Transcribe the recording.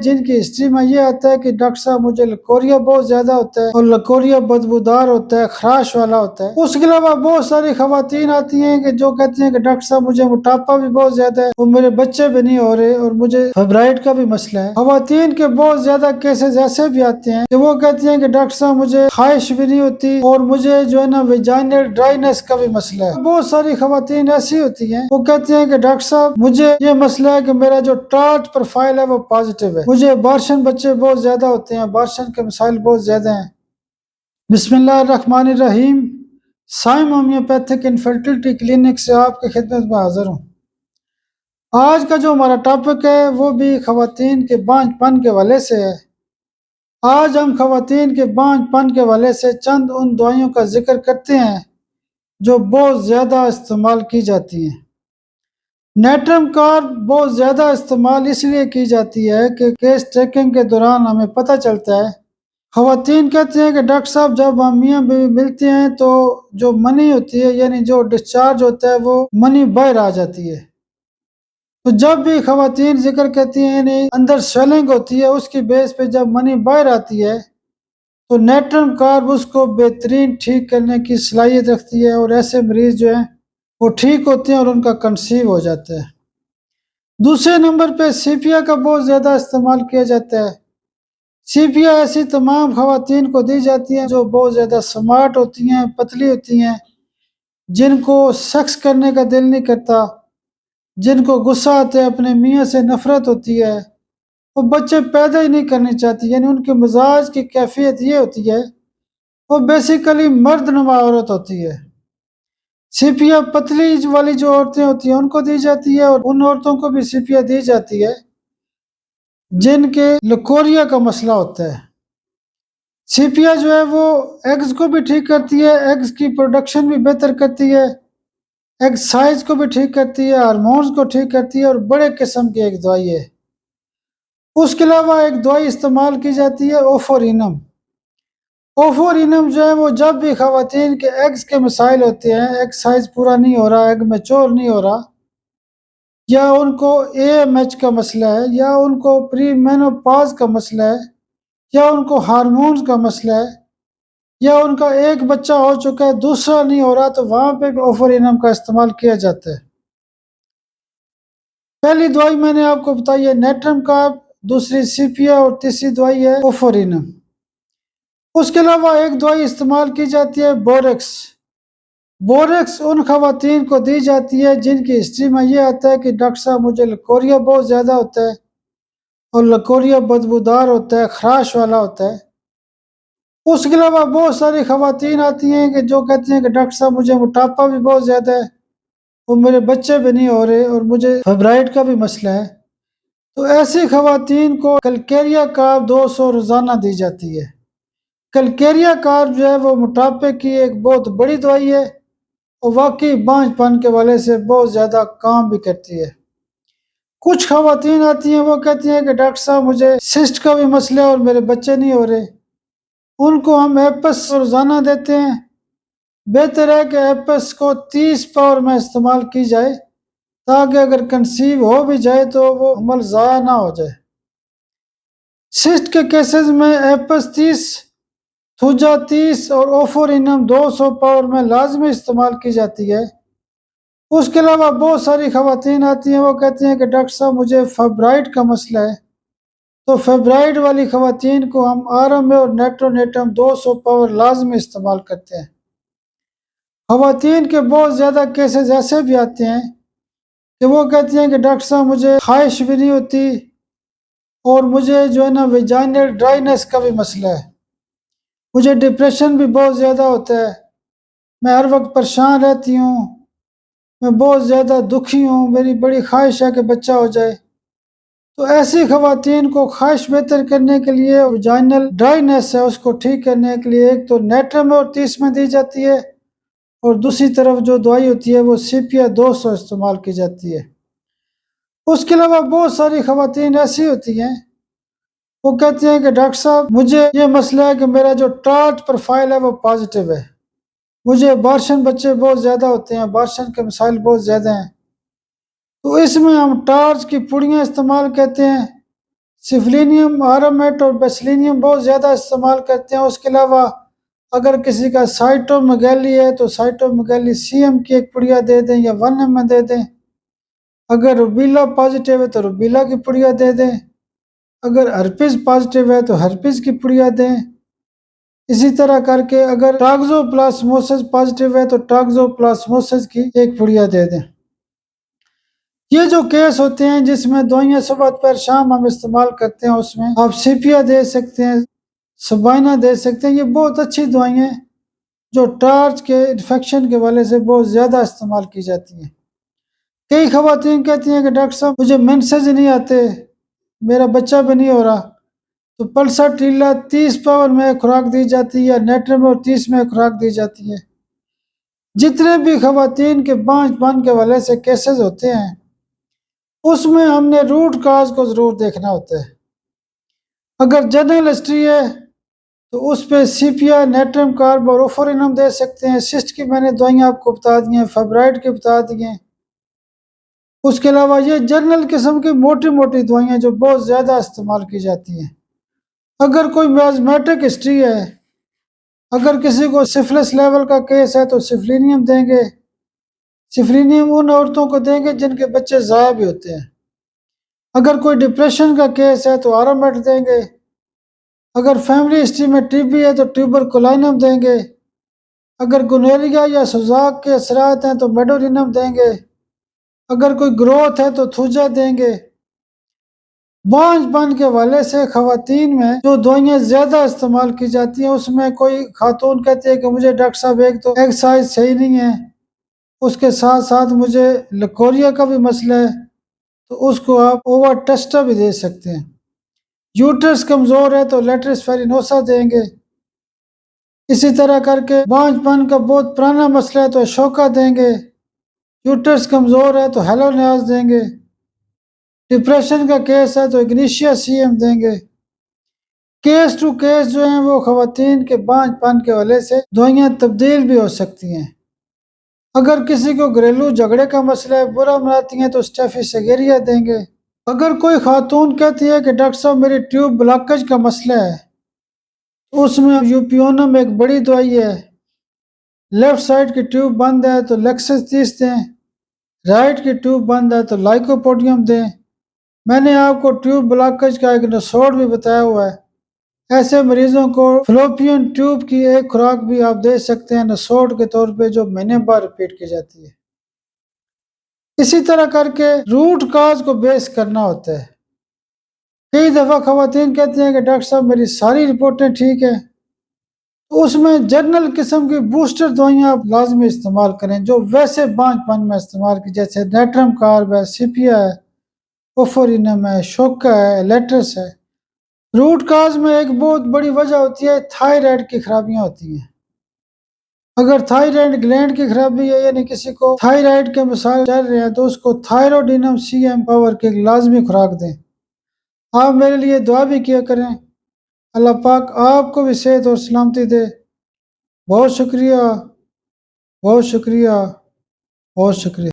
جن کی ہسٹری میں یہ آتا ہے کہ ڈاکٹر صاحب مجھے لکوریا بہت زیادہ ہوتا ہے اور لکوریا بدبودار ہوتا ہے، خراش والا ہوتا ہے۔ اس کے علاوہ بہت ساری خواتین آتی ہیں کہ جو کہتی ہیں کہ ڈاکٹر صاحب مجھے موٹاپا بھی بہت زیادہ ہے اور میرے بچے بھی نہیں ہو رہے اور مجھے فائبرائڈ کا بھی مسئلہ ہے۔ خواتین کے بہت زیادہ کیسز ایسے بھی آتے ہیں کہ وہ کہتی ہیں کہ ڈاکٹر صاحب مجھے خواہش بھی نہیں ہوتی اور مجھے جو ہے نا ویجائنل ڈرائینس کا بھی مسئلہ ہے۔ بہت ساری خواتین ایسی ہوتی ہیں وہ کہتی ہیں کہ ڈاکٹر صاحب مجھے یہ مسئلہ ہے کہ میرا جو ٹارٹ پروفائل ہے وہ پازیٹیو ہے، مجھے ابارشن بچے بہت زیادہ ہوتے ہیں، ابارشن کے مسائل بہت زیادہ ہیں۔ بسم اللہ الرحمن الرحیم۔ سائم ہومیوپیتھک انفرٹیلٹی کلینک سے آپ کی خدمت میں حاضر ہوں۔ آج کا جو ہمارا ٹاپک ہے وہ بھی خواتین کے بانجھ پن کے حوالے سے ہے۔ آج ہم خواتین کے بانجھ پن کے حوالے سے چند ان دوائیوں کا ذکر کرتے ہیں جو بہت زیادہ استعمال کی جاتی ہیں۔ نیٹرم کارب بہت زیادہ استعمال اس لیے کی جاتی ہے کہ کیس ٹریکنگ کے دوران ہمیں پتہ چلتا ہے، خواتین کہتے ہیں کہ ڈاکٹر صاحب جب ہم میاں بیوی ملتے ہیں تو جو منی ہوتی ہے یعنی جو ڈسچارج ہوتا ہے وہ منی باہر آ جاتی ہے۔ تو جب بھی خواتین ذکر کرتی ہیں یعنی اندر سویلنگ ہوتی ہے، اس کی بیس پہ جب منی باہر آتی ہے تو نیٹرم کارب اس کو بہترین ٹھیک کرنے کی صلاحیت رکھتی ہے اور ایسے مریض جو ہیں وہ ٹھیک ہوتے ہیں اور ان کا کنسیو ہو جاتا ہے۔ دوسرے نمبر پہ سیپیا کا بہت زیادہ استعمال کیا جاتا ہے۔ سیپیا ایسی تمام خواتین کو دی جاتی ہیں جو بہت زیادہ سمارٹ ہوتی ہیں، پتلی ہوتی ہیں، جن کو سیکس کرنے کا دل نہیں کرتا، جن کو غصہ آتا ہے، اپنے میاں سے نفرت ہوتی ہے، وہ بچے پیدا ہی نہیں کرنے چاہتی، یعنی ان کے مزاج کی کیفیت یہ ہوتی ہے وہ بیسیکلی مرد نما عورت ہوتی ہے۔ سیپیا پتلی والی جو عورتیں ہوتی ہیں ان کو دی جاتی ہے اور ان عورتوں کو بھی سیپیا دی جاتی ہے جن کے لکوریا کا مسئلہ ہوتا ہے۔ سیپیا جو ہے وہ ایگز کو بھی ٹھیک کرتی ہے، ایگز کی پروڈکشن بھی بہتر کرتی ہے، ایگ سائز کو بھی ٹھیک کرتی ہے، ہارمونز کو ٹھیک کرتی ہے اور بڑے قسم کی ایک دوائی ہے۔ اس کے علاوہ ایک دوائی استعمال کی جاتی ہے اوفورینم۔ اوفورینم جو ہے وہ جب بھی خواتین کے ایگز کے مسائل ہوتے ہیں، ایگ سائز پورا نہیں ہو رہا، ایگ میچور نہیں ہو رہا، یا ان کو اے ایم ایچ کا مسئلہ ہے، یا ان کو پری مینوپاز کا مسئلہ ہے، یا ان کو ہارمونز کا مسئلہ ہے، یا ان کا ایک بچہ ہو چکا ہے دوسرا نہیں ہو رہا، تو وہاں پہ بھی اوفورینم کا استعمال کیا جاتا ہے۔ پہلی دوائی میں نے آپ کو بتائی ہے نیٹرم کارب، دوسری سیپیا اور تیسری دوائی ہے اوفورینم۔ اس کے علاوہ ایک دوائی استعمال کی جاتی ہے بوریکس۔ بوریکس ان خواتین کو دی جاتی ہے جن کی ہسٹری میں یہ آتا ہے کہ ڈاکٹر صاحب مجھے لکوریا بہت زیادہ ہوتا ہے اور لکوریا بدبودار ہوتا ہے، خراش والا ہوتا ہے۔ اس کے علاوہ بہت ساری خواتین آتی ہیں کہ جو کہتی ہیں کہ ڈاکٹر صاحب مجھے موٹاپا بھی بہت زیادہ ہے اور میرے بچے بھی نہیں ہو رہے اور مجھے فائبرائڈ کا بھی مسئلہ ہے۔ تو ایسی خواتین کو کلکیریا کارب 200 روزانہ دی جاتی ہے۔ کلکیریا کارب جو ہے وہ موٹاپے کی ایک بہت بڑی دوائی ہے اور واقعی بانجھ پن کے والے سے بہت زیادہ کام بھی کرتی ہے۔ کچھ خواتین آتی ہیں وہ کہتی ہیں کہ ڈاکٹر صاحب مجھے سسٹ کا بھی مسئلہ ہے اور میرے بچے نہیں ہو رہے، ان کو ہم ایپس روزانہ دیتے ہیں۔ بہتر ہے کہ ایپس کو 30 پاور میں استعمال کی جائے تاکہ اگر کنسیو ہو بھی جائے تو وہ عمل ضائع نہ ہو جائے۔ سسٹ کے کیسز میں ایپس 30، تھوجا 30 اور اوفورینم 200 پاور میں لازمی استعمال کی جاتی ہے۔ اس کے علاوہ بہت ساری خواتین آتی ہیں وہ کہتی ہیں کہ ڈاکٹر صاحب مجھے فائبرائڈ کا مسئلہ ہے، تو فائبرائڈ والی خواتین کو ہم آرم اور نیٹرونیٹم 200 پاور لازمی استعمال کرتے ہیں۔ خواتین کے بہت زیادہ کیسز ایسے بھی آتے ہیں کہ وہ کہتی ہیں کہ ڈاکٹر صاحب مجھے خواہش بھی نہیں ہوتی اور مجھے جو ہے نا ویجائنل ڈرائینس کا بھی مسئلہ ہے، مجھے ڈپریشن بھی بہت زیادہ ہوتا ہے، میں ہر وقت پریشان رہتی ہوں، میں بہت زیادہ دکھی ہوں، میری بڑی خواہش ہے کہ بچہ ہو جائے۔ تو ایسی خواتین کو خواہش بہتر کرنے کے لیے ویجائنل ڈرائینس ہے اس کو ٹھیک کرنے کے لیے ایک تو نیٹرم اور 30 میں دی جاتی ہے اور دوسری طرف جو دوائی ہوتی ہے وہ سیپیا 200 استعمال کی جاتی ہے۔ اس کے علاوہ بہت ساری خواتین ایسی ہوتی ہیں وہ کہتی ہیں کہ ڈاکٹر صاحب مجھے یہ مسئلہ ہے کہ میرا جو ٹارٹ پروفائل ہے وہ پازیٹیو ہے، مجھے ابارشن بچے بہت زیادہ ہوتے ہیں، ابارشن کے مسائل بہت زیادہ ہیں، تو اس میں ہم ٹارچ کی پڑیاں استعمال کرتے ہیں، سفلینیم، آرمیٹ اور بیسلینیم بہت زیادہ استعمال کرتے ہیں۔ اس کے علاوہ اگر کسی کا سائٹومیگالی ہے تو سائٹومیگالی سی ایم کی ایک پڑیا دے دیں یا 1 میں دے دیں۔ اگر روبیلا پازیٹیو ہے تو روبیلا کی پڑیا دے دیں۔ اگر ہرپیز پازیٹیو ہے تو ہرپیز کی پڑیا دیں۔ اسی طرح کر کے اگر ٹاکزو پلاسموسس پازیٹیو ہے تو ٹاکزو پلاسموسس کی ایک پڑیا دے دیں۔ یہ جو کیس ہوتے ہیں جس میں دوائیاں صبح دوپہر شام ہم استعمال کرتے ہیں، اس میں آپ سیپیا دے سکتے ہیں، سبائنا دے سکتے ہیں۔ یہ بہت اچھی دوائیاں ہیں جو ٹارچ کے انفیکشن کے والے سے بہت زیادہ استعمال کی جاتی ہیں۔ کئی خواتین کہتی ہیں کہ ڈاکٹر صاحب مجھے مینسز ہی نہیں آتے، میرا بچہ بھی نہیں ہو رہا، تو پلسا ٹیلا 30 پاور میں خوراک دی جاتی ہے، نیٹرم اور 30 میں خوراک دی جاتی ہے۔ جتنے بھی خواتین کے بانجھ پن کے والے سے کیسز ہوتے ہیں، اس میں ہم نے روٹ کاز کو ضرور دیکھنا ہوتا ہے۔ اگر جنرل ہسٹری ہے تو اس پہ سیپیا، نیٹرم کارب اور اوفورینم دے سکتے ہیں۔ سسٹ کی میں نے دوائیاں آپ کو بتا دی ہیں، فائبرائڈ کی بتا دی ہیں۔ اس کے علاوہ یہ جنرل قسم کی موٹی موٹی دوائیاں جو بہت زیادہ استعمال کی جاتی ہیں۔ اگر کوئی میازمیٹک ہسٹری ہے، اگر کسی کو سفلس لیول کا کیس ہے تو سفلینیم دیں گے۔ سفلینیم ان عورتوں کو دیں گے جن کے بچے ضائع بھی ہوتے ہیں۔ اگر کوئی ڈپریشن کا کیس ہے تو آرمیٹ دیں گے۔ اگر فیملی ہسٹری میں ٹی بی ہے تو ٹیوبرکلائنم دیں گے۔ اگر گونوریا یا سوزاک کے اثرات ہیں تو میڈورینم دیں گے۔ اگر کوئی گروتھ ہے تو تھوجا دیں گے۔ بانجھ پن کے حوالے سے خواتین میں جو دوائیاں زیادہ استعمال کی جاتی ہیں، اس میں کوئی خاتون کہتی ہے کہ مجھے ڈاکٹر صاحب ایک تو ایکسرسائز صحیح نہیں ہے، اس کے ساتھ ساتھ مجھے لکوریا کا بھی مسئلہ ہے، تو اس کو آپ اووا ٹیسٹا بھی دے سکتے ہیں۔ یوٹرس کمزور ہے تو لیٹرس فیرینوسا دیں گے۔ اسی طرح کر کے بانجھ پن کا بہت پرانا مسئلہ ہے تو اشوکا دیں گے۔ یوٹرس کمزور ہے تو ہیلونیاز دیں گے۔ ڈپریشن کا کیس ہے تو اگنیشیا سی ایم دیں گے۔ کیس ٹو کیس جو ہیں وہ خواتین کے بانجھ پن کے حوالے سے دوائیاں تبدیل بھی ہو سکتی ہیں۔ اگر کسی کو گھریلو جھگڑے کا مسئلہ ہے، برا مناتی ہیں تو اسٹیفی سیگیریا دیں گے۔ اگر کوئی خاتون کہتی ہے کہ ڈاکٹر صاحب میری ٹیوب بلاکج کا مسئلہ ہے، اس میں یوپیونم ایک بڑی دوائی ہے۔ لیفٹ سائڈ کی ٹیوب بند ہے تو لیکسس 30 دیں، رائٹ کی ٹیوب بند ہے تو لائکوپوڈیم دیں۔ میں نے آپ کو ٹیوب بلاکج کا ایک نسوڑ بھی بتایا ہوا ہے۔ ایسے مریضوں کو فلوپین ٹیوب کی ایک خوراک بھی آپ دے سکتے ہیں نسوڑ کے طور پہ، جو مہینے بعد ریپیٹ کی جاتی ہے۔ اسی طرح کر کے روٹ کاز کو بیس کرنا ہوتا ہے۔ کئی دفعہ خواتین کہتی ہیں کہ ڈاکٹر صاحب میری ساری رپورٹیں ٹھیک ہیں، تو اس میں جنرل قسم کی بوسٹر دوائیاں آپ لازمی استعمال کریں جو ویسے بانجھ پن میں استعمال کی، جیسے نیٹرم کارب ہے، سیپیا ہے، اوفورینم ہے، شوکا ہے، لیٹرس ہے۔ روٹ کاز میں ایک بہت بڑی وجہ ہوتی ہے تھائرائیڈ کی خرابیاں ہوتی ہیں۔ اگر تھائرائیڈ گلینڈ کی خرابی ہے، یعنی کسی کو تھائرائیڈ کے مسائل چل رہے ہیں، تو اس کو تھائروڈینم سی ایم پاور کی ایک لازمی خوراک دیں۔ آپ میرے لیے دعا بھی کیا کریں، اللہ پاک آپ کو بھی صحت اور سلامتی دے۔ بہت شکریہ، بہت شکریہ، بہت شکریہ۔